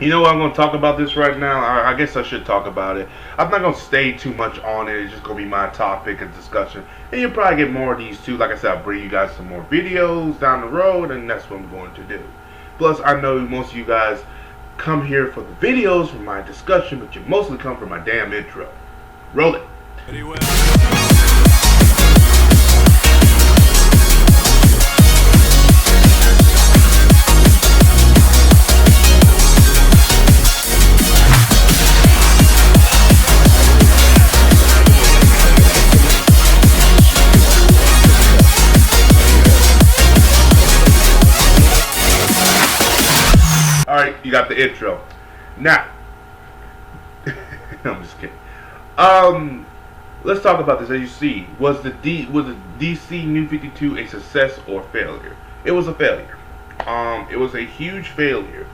You know what? I'm going to talk about this right now. I guess I should talk about it. I'm not going to stay too much on it. It's just going to be my topic and discussion. And you'll probably get more of these too. Like I said, I'll bring you guys some more videos down the road, and that's what I'm going to do. Plus, I know most of you guys come here for the videos, for my discussion, but you mostly come for my damn intro. Roll it. Anyway. Alright, you got the intro. Now, I'm just kidding. Let's talk about this. As you see, was the DC New 52 a success or failure? It was a failure. It was a huge failure.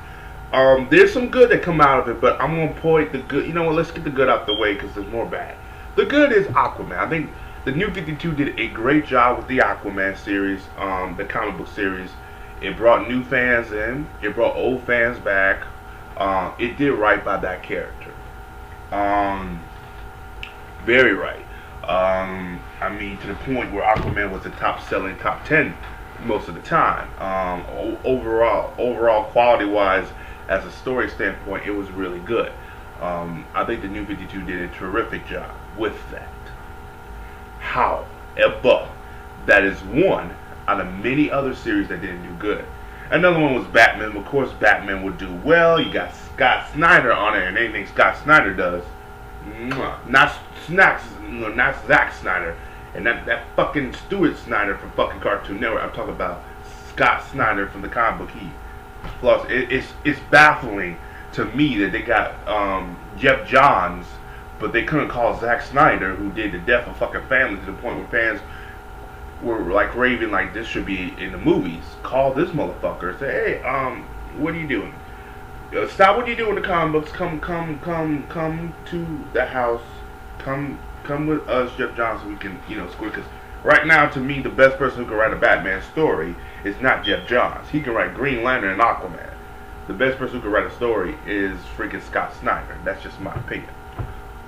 There's some good that come out of it, but I'm gonna point the good. You know what? Let's get the good out the way because there's more bad. The good is Aquaman. I think the New 52 did a great job with the Aquaman series, the comic book series. It brought new fans in. It brought old fans back. It did right by that character. Very right. I mean, to the point where Aquaman was the top-selling top 10 most of the time. Overall, quality-wise, as a story standpoint, it was really good. I think the New 52 did a terrific job with that. However, that is one out of many other series that didn't do good. Another one was Batman. Of course, Batman would do well. You got Scott Snyder on it, and anything Scott Snyder does, not Zack Snyder, and that fucking Stuart Snyder from fucking Cartoon Network. I'm talking about Scott Snyder from the comic book Heat. Plus, it's baffling to me that they got Jeff Johns, but they couldn't call Zack Snyder, who did the death of fucking family, to the point where fans were like raving like this should be in the movies. Call this motherfucker and say, hey, what are you doing? Stop what you do in the comic books. Come to the house. Come with us, Jeff Johns, so we can, square. Because right now, to me, the best person who can write a Batman story is not Jeff Johns. He can write Green Lantern and Aquaman. The best person who can write a story is freaking Scott Snyder. That's just my opinion.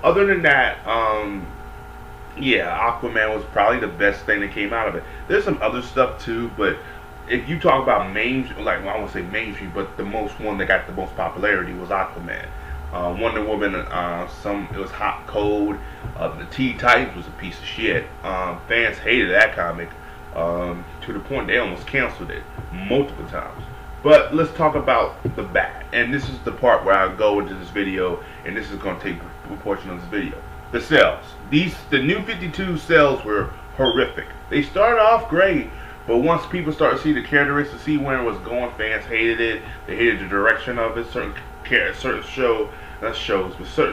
Other than that, yeah, Aquaman was probably the best thing that came out of it. There's some other stuff too, but if you talk about I won't say mainstream, but the one that got the most popularity was Aquaman. Wonder Woman, it was hot, cold. The Teen Titans was a piece of shit. Fans hated that comic to the point they almost canceled it multiple times. But let's talk about the bad, and this is the part where I go into this video, and this is going to take a portion of this video. The sales. The New 52 sales were horrific. They started off great, but once people started to see the characteristics, see where it was going, fans hated it. They hated the direction of it. Certain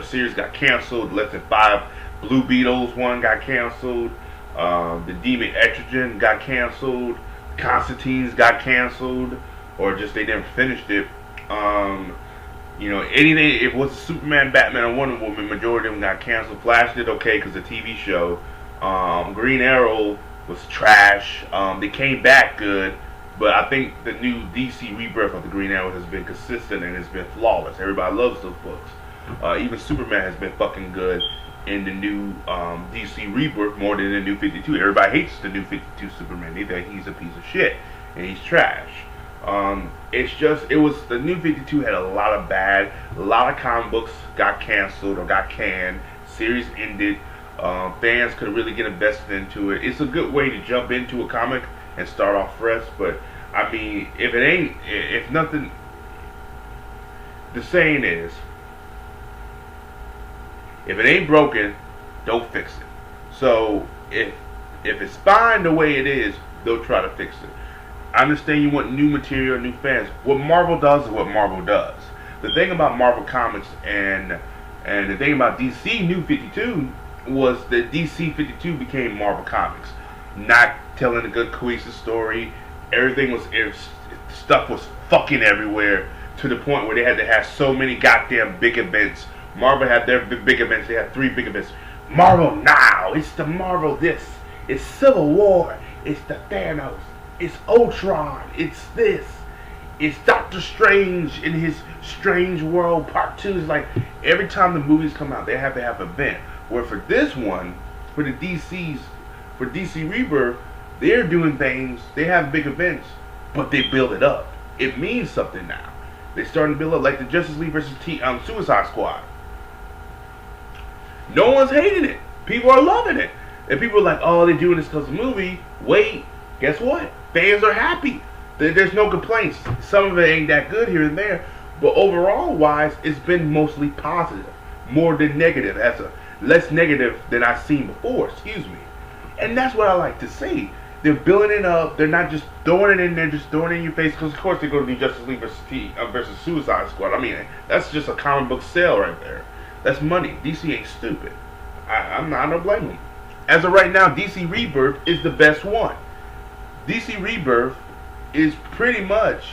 series got canceled. Less than 5 Blue Beetles one got canceled. The Demon Etrigan got canceled. Constantine's got canceled, or just they never finished it. Anything, if it was Superman, Batman, or Wonder Woman, majority of them got canceled. Flash did okay because the TV show. Green Arrow was trash. They came back good, but I think the new DC rebirth of the Green Arrow has been consistent and has been flawless. Everybody loves those books. Even Superman has been fucking good in the new DC rebirth more than the New 52. Everybody hates the New 52 Superman. They think he's a piece of shit and he's trash. It was the New 52 had a lot of bad, a lot of comic books got canceled or got canned, series ended, fans could really get invested into it. It's a good way to jump into a comic and start off fresh, but I mean, if nothing, the saying is, if it ain't broken, don't fix it. So if it's fine the way it is, they'll try to fix it. I understand you want new material, new fans. What Marvel does is what Marvel does. The thing about Marvel Comics and the thing about DC New 52 was that DC 52 became Marvel Comics. Not telling a good cohesive story. Stuff was fucking everywhere to the point where they had to have so many goddamn big events. Marvel had their big events. They had 3 big events. Marvel Now. It's the Marvel this. It's Civil War. It's the Thanos. It's Ultron. It's this. It's Doctor Strange in his Strange World Part 2. It's like every time the movies come out, they have to have an event. Where for this one, for the DC's, for DC Rebirth, they're doing things, they have big events, but they build it up. It means something now. They're starting to build up, like the Justice League versus Suicide Squad. No one's hating it. People are loving it. And people are like, oh, they're doing this because of the movie. Wait, guess what? Fans are happy. There's no complaints. Some of it ain't that good here and there, but overall wise, it's been mostly positive, more than negative. As a less negative than I've seen before. Excuse me. And that's what I like to see. They're building it up. They're not just throwing it in there, just throwing it in your face. Because of course they're going to do Justice League versus Suicide Squad. I mean, that's just a comic book sale right there. That's money. DC ain't stupid. I don't blame them. As of right now, DC Rebirth is the best one. DC Rebirth is pretty much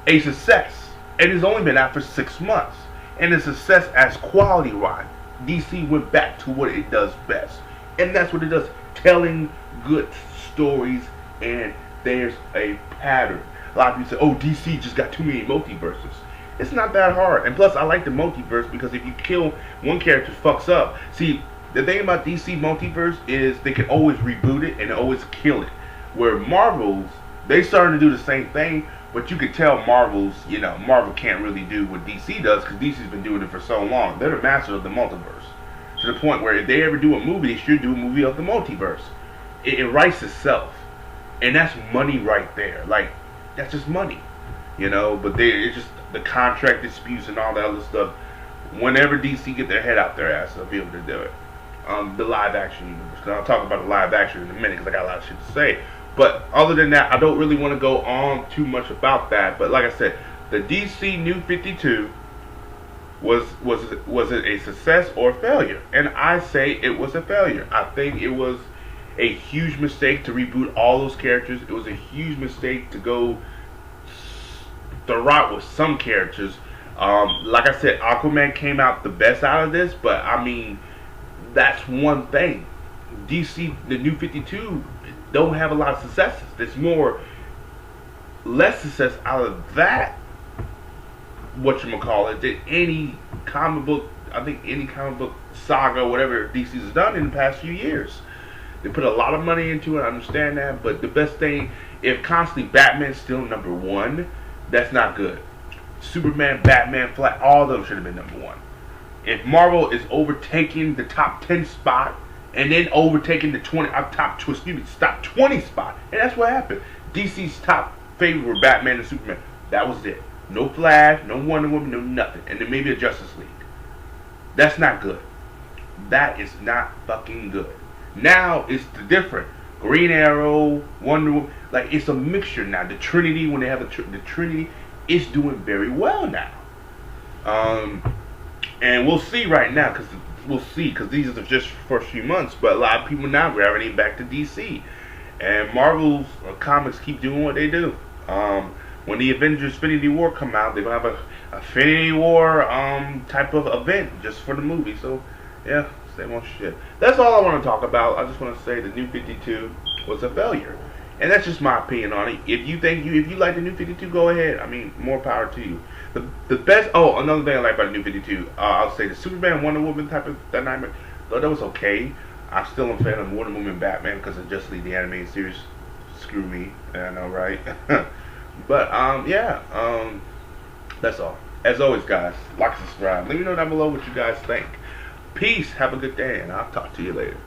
a success, and it's only been out for 6 months, and a success as quality wise. DC went back to what it does best, and that's what it does, telling good stories, and there's a pattern. A lot of people say, oh, DC just got too many multiverses. It's not that hard, and plus I like the multiverse because if you kill one character, fucks up. See, the thing about DC multiverse is they can always reboot it and always kill it, where Marvel's, they starting to do the same thing, but you could tell Marvel's, Marvel can't really do what DC does because DC's been doing it for so long. They're the master of the multiverse. To the point where if they ever do a movie, they should do a movie of the multiverse. It writes itself. And that's money right there. Like, that's just money. But it's just the contract disputes and all that other stuff. Whenever DC get their head out their ass, they'll be able to do it. The live action universe. I'll talk about the live action in a minute because I got a lot of shit to say. But other than that, I don't really want to go on too much about that. But like I said, the DC New 52 was it a success or a failure? And I say it was a failure. I think it was a huge mistake to reboot all those characters. It was a huge mistake to go the route with some characters. Like I said, Aquaman came out the best out of this, but I mean, that's one thing. DC, the New 52, don't have a lot of successes. There's less success out of that, whatchamacallit, than any comic book, I think any comic book saga, whatever DC's has done in the past few years. They put a lot of money into it, I understand that, but the best thing, if constantly Batman's still number one, that's not good. Superman, Batman, Flash, all of them should have been number one. If Marvel is overtaking the top 10 spot, and then overtaking the top 20 spot. And that's what happened. DC's top favorite were Batman and Superman. That was it. No Flash, no Wonder Woman, no nothing. And then maybe a Justice League. That's not good. That is not fucking good. Now it's the different. Green Arrow, Wonder Woman. Like, it's a mixture now. The Trinity, when they have the Trinity, it's doing very well now. And we'll see right now, because these are just first few months, but a lot of people now gravitating back to DC, and Marvel's comics keep doing what they do. When the Avengers Infinity War come out, they're gonna have a Infinity War type of event just for the movie. So yeah, same old shit. That's all I want to talk about. I just want to say the New 52 was a failure, and that's just my opinion on it. If you like the New 52, go ahead. I mean, more power to you. The best. Oh, another thing I like about the New 52, I'll say the Superman Wonder Woman type of dynamic. Though that was okay. I still am a fan of Wonder Woman Batman because of Justice League the animated series. Screw me, I know, right? But yeah. That's all. As always, guys, like and subscribe. Let me know down below what you guys think. Peace. Have a good day, and I'll talk to you later.